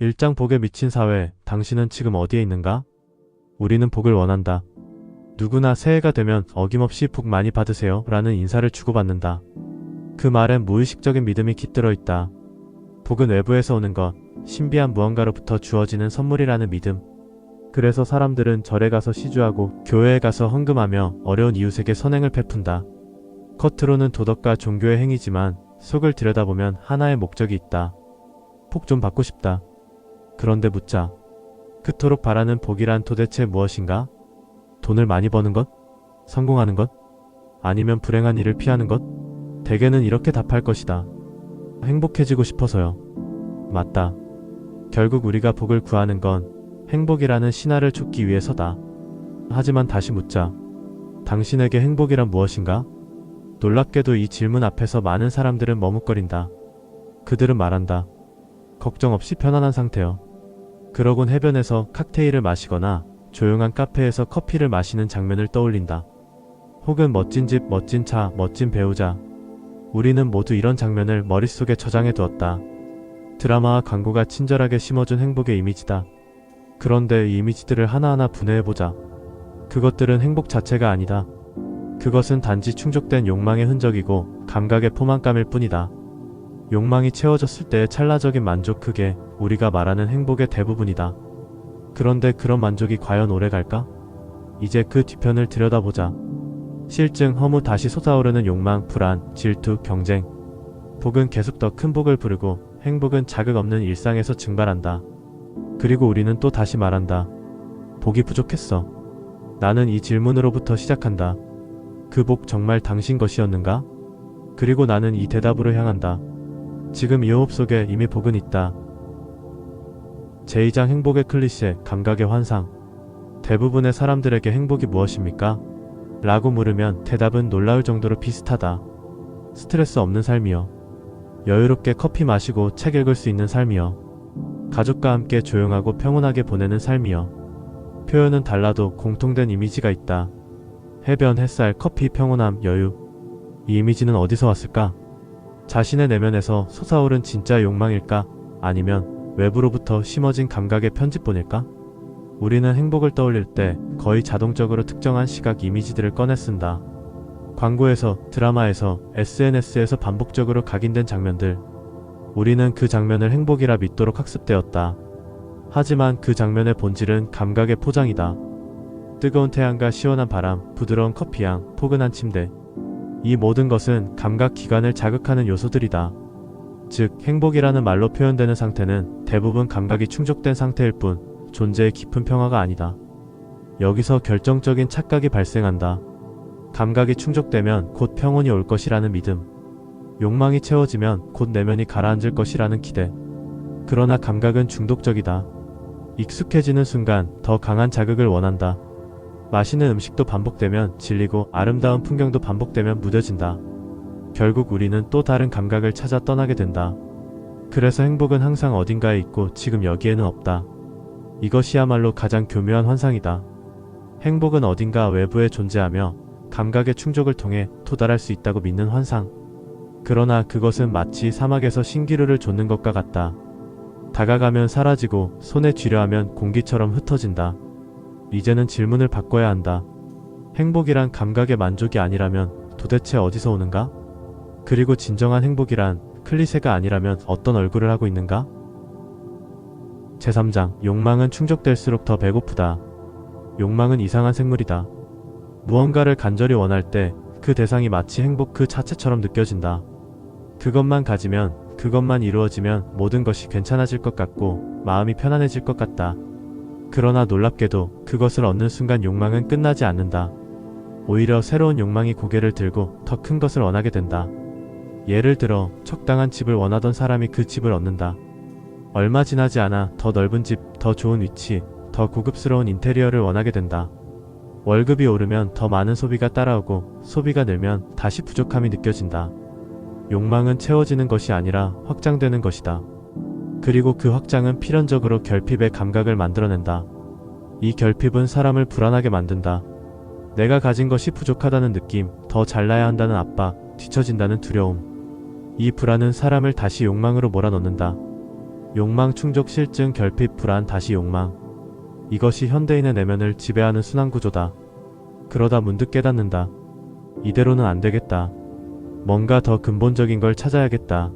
일장 복에 미친 사회, 당신은 지금 어디에 있는가? 우리는 복을 원한다. 누구나 새해가 되면 어김없이 복 많이 받으세요 라는 인사를 주고받는다. 그 말엔 무의식적인 믿음이 깃들어 있다. 복은 외부에서 오는 것, 신비한 무언가로부터 주어지는 선물이라는 믿음. 그래서 사람들은 절에 가서 시주하고 교회에 가서 헌금하며 어려운 이웃에게 선행을 베푼다. 겉으로는 도덕과 종교의 행위지만 속을 들여다보면 하나의 목적이 있다. 복 좀 받고 싶다. 그런데 묻자. 그토록 바라는 복이란 도대체 무엇인가? 돈을 많이 버는 것? 성공하는 것? 아니면 불행한 일을 피하는 것? 대개는 이렇게 답할 것이다. 행복해지고 싶어서요. 맞다. 결국 우리가 복을 구하는 건 행복이라는 신화를 쫓기 위해서다. 하지만 다시 묻자. 당신에게 행복이란 무엇인가? 놀랍게도 이 질문 앞에서 많은 사람들은 머뭇거린다. 그들은 말한다. 걱정 없이 편안한 상태요. 그러곤 해변에서 칵테일을 마시거나 조용한 카페에서 커피를 마시는 장면을 떠올린다. 혹은 멋진 집, 멋진 차, 멋진 배우자. 우리는 모두 이런 장면을 머릿속에 저장해 두었다. 드라마와 광고가 친절하게 심어준 행복의 이미지다. 그런데 이 이미지들을 하나하나 분해해보자. 그것들은 행복 자체가 아니다. 그것은 단지 충족된 욕망의 흔적이고 감각의 포만감일 뿐이다. 욕망이 채워졌을 때의 찰나적인 만족, 그게 우리가 말하는 행복의 대부분이다. 그런데 그런 만족이 과연 오래갈까? 이제 그 뒤편을 들여다보자. 실증, 허무, 다시 솟아오르는 욕망, 불안, 질투, 경쟁. 복은 계속 더 큰 복을 부르고 행복은 자극 없는 일상에서 증발한다. 그리고 우리는 또 다시 말한다. 복이 부족했어. 나는 이 질문으로부터 시작한다. 그 복 정말 당신 것이었는가? 그리고 나는 이 대답으로 향한다. 지금 이 호흡 속에 이미 복은 있다. 제2장 행복의 클리셰, 감각의 환상. 대부분의 사람들에게 행복이 무엇입니까? 라고 물으면 대답은 놀라울 정도로 비슷하다. 스트레스 없는 삶이요. 여유롭게 커피 마시고 책 읽을 수 있는 삶이요. 가족과 함께 조용하고 평온하게 보내는 삶이요. 표현은 달라도 공통된 이미지가 있다. 해변, 햇살, 커피, 평온함, 여유. 이 이미지는 어디서 왔을까? 자신의 내면에서 솟아오른 진짜 욕망일까? 아니면 외부로부터 심어진 감각의 편집본일까? 우리는 행복을 떠올릴 때 거의 자동적으로 특정한 시각 이미지들을 꺼내 쓴다. 광고에서, 드라마에서, SNS에서 반복적으로 각인된 장면들. 우리는 그 장면을 행복이라 믿도록 학습되었다. 하지만 그 장면의 본질은 감각의 포장이다. 뜨거운 태양과 시원한 바람, 부드러운 커피향, 포근한 침대. 이 모든 것은 감각 기관을 자극하는 요소들이다. 즉, 행복이라는 말로 표현되는 상태는 대부분 감각이 충족된 상태일 뿐 존재의 깊은 평화가 아니다. 여기서 결정적인 착각이 발생한다. 감각이 충족되면 곧 평온이 올 것이라는 믿음. 욕망이 채워지면 곧 내면이 가라앉을 것이라는 기대. 그러나 감각은 중독적이다. 익숙해지는 순간 더 강한 자극을 원한다. 맛있는 음식도 반복되면 질리고 아름다운 풍경도 반복되면 무뎌진다. 결국 우리는 또 다른 감각을 찾아 떠나게 된다. 그래서 행복은 항상 어딘가에 있고 지금 여기에는 없다. 이것이야말로 가장 교묘한 환상이다. 행복은 어딘가 외부에 존재하며 감각의 충족을 통해 도달할 수 있다고 믿는 환상. 그러나 그것은 마치 사막에서 신기루를 좇는 것과 같다. 다가가면 사라지고 손에 쥐려 하면 공기처럼 흩어진다. 이제는 질문을 바꿔야 한다. 행복이란 감각의 만족이 아니라면 도대체 어디서 오는가? 그리고 진정한 행복이란 클리셰가 아니라면 어떤 얼굴을 하고 있는가? 제3장, 욕망은 충족될수록 더 배고프다. 욕망은 이상한 생물이다. 무언가를 간절히 원할 때 그 대상이 마치 행복 그 자체처럼 느껴진다. 그것만 가지면, 그것만 이루어지면 모든 것이 괜찮아질 것 같고 마음이 편안해질 것 같다. 그러나 놀랍게도 그것을 얻는 순간 욕망은 끝나지 않는다. 오히려 새로운 욕망이 고개를 들고 더 큰 것을 원하게 된다. 예를 들어 적당한 집을 원하던 사람이 그 집을 얻는다. 얼마 지나지 않아 더 넓은 집, 더 좋은 위치, 더 고급스러운 인테리어를 원하게 된다. 월급이 오르면 더 많은 소비가 따라오고 소비가 늘면 다시 부족함이 느껴진다. 욕망은 채워지는 것이 아니라 확장되는 것이다. 그리고 그 확장은 필연적으로 결핍의 감각을 만들어낸다. 이 결핍은 사람을 불안하게 만든다. 내가 가진 것이 부족하다는 느낌, 더 잘나야 한다는 압박, 뒤처진다는 두려움. 이 불안은 사람을 다시 욕망으로 몰아넣는다. 욕망, 충족, 실증, 결핍, 불안, 다시 욕망. 이것이 현대인의 내면을 지배하는 순환구조다. 그러다 문득 깨닫는다. 이대로는 안 되겠다. 뭔가 더 근본적인 걸 찾아야겠다.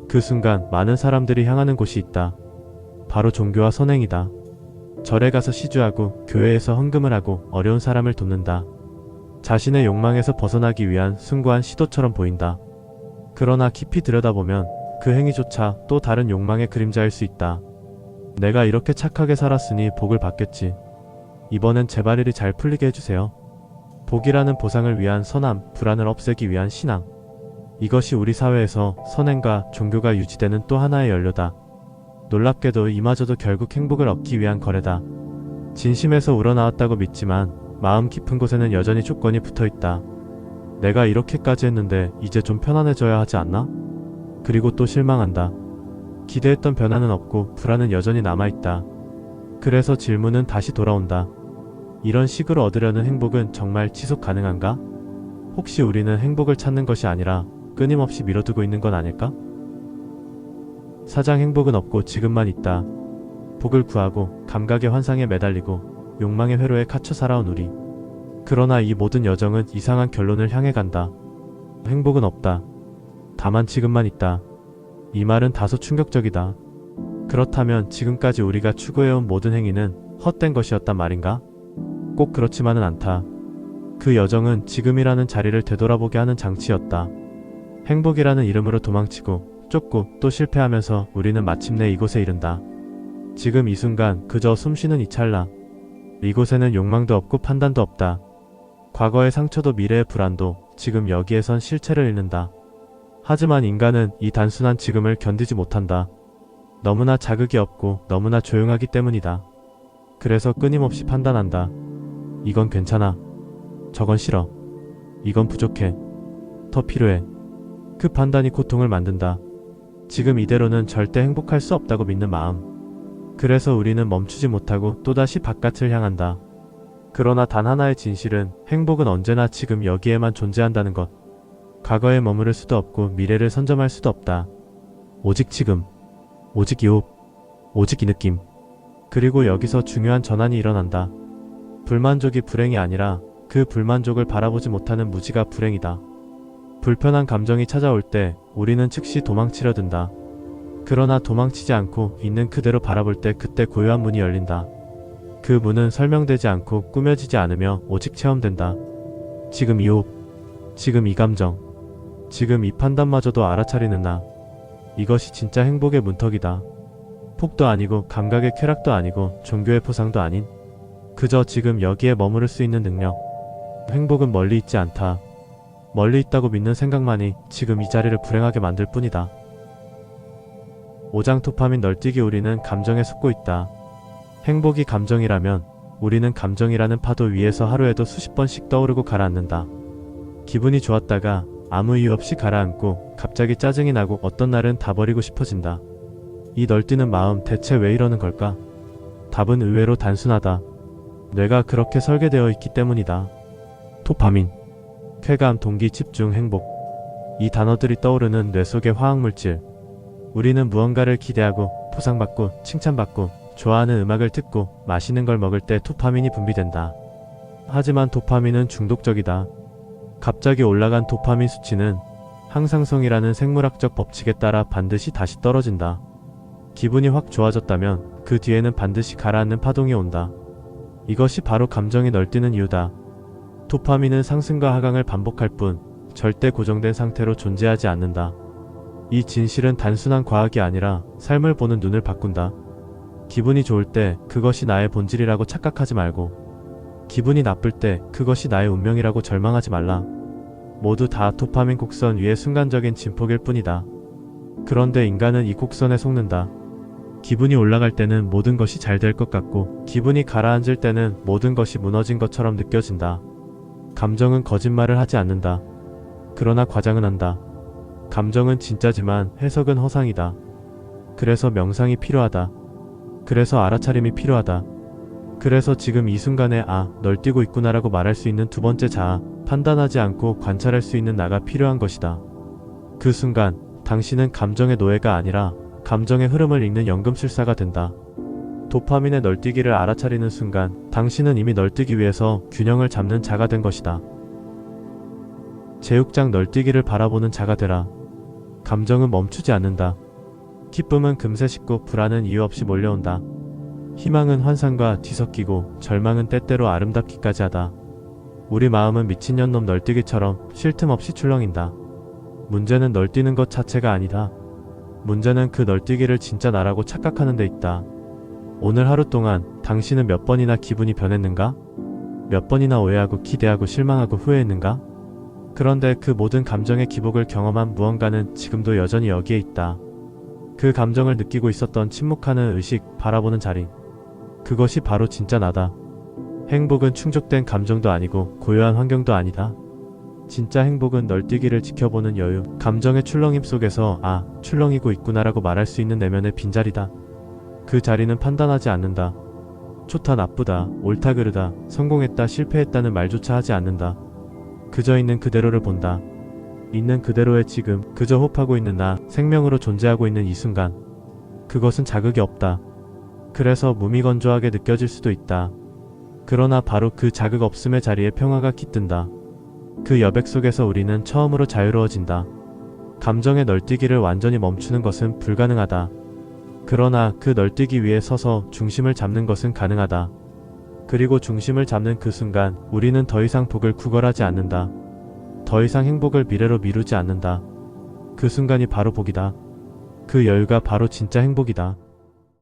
그 순간 많은 사람들이 향하는 곳이 있다. 바로 종교와 선행이다. 절에 가서 시주하고 교회에서 헌금을 하고 어려운 사람을 돕는다. 자신의 욕망에서 벗어나기 위한 숭고한 시도처럼 보인다. 그러나 깊이 들여다보면 그 행위조차 또 다른 욕망의 그림자일 수 있다. 내가 이렇게 착하게 살았으니 복을 받겠지. 이번엔 제발 일이 잘 풀리게 해주세요. 복이라는 보상을 위한 선함, 불안을 없애기 위한 신앙. 이것이 우리 사회에서 선행과 종교가 유지되는 또 하나의 연료다. 놀랍게도 이마저도 결국 행복을 얻기 위한 거래다. 진심에서 우러나왔다고 믿지만 마음 깊은 곳에는 여전히 조건이 붙어있다. 내가 이렇게까지 했는데 이제 좀 편안해져야 하지 않나? 그리고 또 실망한다. 기대했던 변화는 없고 불안은 여전히 남아있다. 그래서 질문은 다시 돌아온다. 이런 식으로 얻으려는 행복은 정말 지속 가능한가? 혹시 우리는 행복을 찾는 것이 아니라 끊임없이 미뤄두고 있는 건 아닐까? 사장, 행복은 없고 지금만 있다. 복을 구하고 감각의 환상에 매달리고 욕망의 회로에 갇혀 살아온 우리. 그러나 이 모든 여정은 이상한 결론을 향해 간다. 행복은 없다. 다만 지금만 있다. 이 말은 다소 충격적이다. 그렇다면 지금까지 우리가 추구해온 모든 행위는 헛된 것이었단 말인가? 꼭 그렇지만은 않다. 그 여정은 지금이라는 자리를 되돌아보게 하는 장치였다. 행복이라는 이름으로 도망치고 쫓고 또 실패하면서 우리는 마침내 이곳에 이른다. 지금 이 순간, 그저 숨쉬는 이 찰나. 이곳에는 욕망도 없고 판단도 없다. 과거의 상처도 미래의 불안도 지금 여기에선 실체를 잃는다. 하지만 인간은 이 단순한 지금을 견디지 못한다. 너무나 자극이 없고 너무나 조용하기 때문이다. 그래서 끊임없이 판단한다. 이건 괜찮아. 저건 싫어. 이건 부족해. 더 필요해. 그 판단이 고통을 만든다. 지금 이대로는 절대 행복할 수 없다고 믿는 마음. 그래서 우리는 멈추지 못하고 또다시 바깥을 향한다. 그러나 단 하나의 진실은 행복은 언제나 지금 여기에만 존재한다는 것. 과거에 머무를 수도 없고 미래를 선점할 수도 없다. 오직 지금. 오직 이 호흡. 오직 이 느낌. 그리고 여기서 중요한 전환이 일어난다. 불만족이 불행이 아니라 그 불만족을 바라보지 못하는 무지가 불행이다. 불편한 감정이 찾아올 때 우리는 즉시 도망치려 든다. 그러나 도망치지 않고 있는 그대로 바라볼 때 그때 고요한 문이 열린다. 그 문은 설명되지 않고 꾸며지지 않으며 오직 체험된다. 지금 이 호흡, 지금 이 감정, 지금 이 판단마저도 알아차리는 나. 이것이 진짜 행복의 문턱이다. 폭도 아니고 감각의 쾌락도 아니고 종교의 포상도 아닌 그저 지금 여기에 머무를 수 있는 능력. 행복은 멀리 있지 않다. 멀리 있다고 믿는 생각만이 지금 이 자리를 불행하게 만들 뿐이다. 오장 도파민 널뛰기. 우리는 감정에 속고 있다. 행복이 감정이라면 우리는 감정이라는 파도 위에서 하루에도 수십 번씩 떠오르고 가라앉는다. 기분이 좋았다가 아무 이유 없이 가라앉고 갑자기 짜증이 나고 어떤 날은 다 버리고 싶어진다. 이 널뛰는 마음, 대체 왜 이러는 걸까? 답은 의외로 단순하다. 뇌가 그렇게 설계되어 있기 때문이다. 도파민, 쾌감, 동기, 집중, 행복. 이 단어들이 떠오르는 뇌 속의 화학물질. 우리는 무언가를 기대하고 보상받고 칭찬받고 좋아하는 음악을 듣고 맛있는 걸 먹을 때 도파민이 분비된다. 하지만 도파민은 중독적이다. 갑자기 올라간 도파민 수치는 항상성이라는 생물학적 법칙에 따라 반드시 다시 떨어진다. 기분이 확 좋아졌다면 그 뒤에는 반드시 가라앉는 파동이 온다. 이것이 바로 감정이 널뛰는 이유다. 도파민은 상승과 하강을 반복할 뿐 절대 고정된 상태로 존재하지 않는다. 이 진실은 단순한 과학이 아니라 삶을 보는 눈을 바꾼다. 기분이 좋을 때 그것이 나의 본질이라고 착각하지 말고, 기분이 나쁠 때 그것이 나의 운명이라고 절망하지 말라. 모두 다 도파민 곡선 위의 순간적인 진폭일 뿐이다. 그런데 인간은 이 곡선에 속는다. 기분이 올라갈 때는 모든 것이 잘 될 것 같고, 기분이 가라앉을 때는 모든 것이 무너진 것처럼 느껴진다. 감정은 거짓말을 하지 않는다. 그러나 과장은 한다. 감정은 진짜지만 해석은 허상이다. 그래서 명상이 필요하다. 그래서 알아차림이 필요하다. 그래서 지금 이 순간에 널뛰고 있구나라고 말할 수 있는 두 번째 자아, 판단하지 않고 관찰할 수 있는 나가 필요한 것이다. 그 순간 당신은 감정의 노예가 아니라 감정의 흐름을 읽는 연금술사가 된다. 도파민의 널뛰기를 알아차리는 순간 당신은 이미 널뛰기 위해서 균형을 잡는 자가 된 것이다. 제육장 널뛰기를 바라보는 자가 되라. 감정은 멈추지 않는다. 기쁨은 금세 식고 불안은 이유 없이 몰려온다. 희망은 환상과 뒤섞이고 절망은 때때로 아름답기까지 하다. 우리 마음은 미친년놈 널뛰기처럼 쉴 틈 없이 출렁인다. 문제는 널뛰는 것 자체가 아니다. 문제는 그 널뛰기를 진짜 나라고 착각하는 데 있다. 오늘 하루 동안 당신은 몇 번이나 기분이 변했는가? 몇 번이나 오해하고 기대하고 실망하고 후회했는가? 그런데 그 모든 감정의 기복을 경험한 무언가는 지금도 여전히 여기에 있다. 그 감정을 느끼고 있었던 침묵하는 의식, 바라보는 자리. 그것이 바로 진짜 나다. 행복은 충족된 감정도 아니고 고요한 환경도 아니다. 진짜 행복은 널뛰기를 지켜보는 여유, 감정의 출렁임 속에서 아, 출렁이고 있구나라고 말할 수 있는 내면의 빈자리다. 그 자리는 판단하지 않는다. 좋다 나쁘다, 옳다 그르다, 성공했다 실패했다는 말조차 하지 않는다. 그저 있는 그대로를 본다. 있는 그대로의 지금, 그저 호흡하고 있는 나, 생명으로 존재하고 있는 이 순간. 그것은 자극이 없다. 그래서 무미건조하게 느껴질 수도 있다. 그러나 바로 그 자극 없음의 자리에 평화가 깃든다. 그 여백 속에서 우리는 처음으로 자유로워진다. 감정의 널뛰기를 완전히 멈추는 것은 불가능하다. 그러나 그 널뛰기 위에 서서 중심을 잡는 것은 가능하다. 그리고 중심을 잡는 그 순간 우리는 더 이상 복을 구걸하지 않는다. 더 이상 행복을 미래로 미루지 않는다. 그 순간이 바로 복이다. 그 여유가 바로 진짜 행복이다.